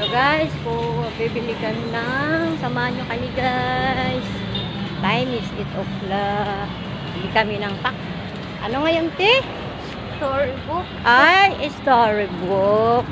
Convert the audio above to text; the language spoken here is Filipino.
So guys, bibili kami ng, samahan nyo kami guys. Time is 8 o'clock. Bili kami ng pack. Ano ngayon, te? Storybook. Ay, storybook.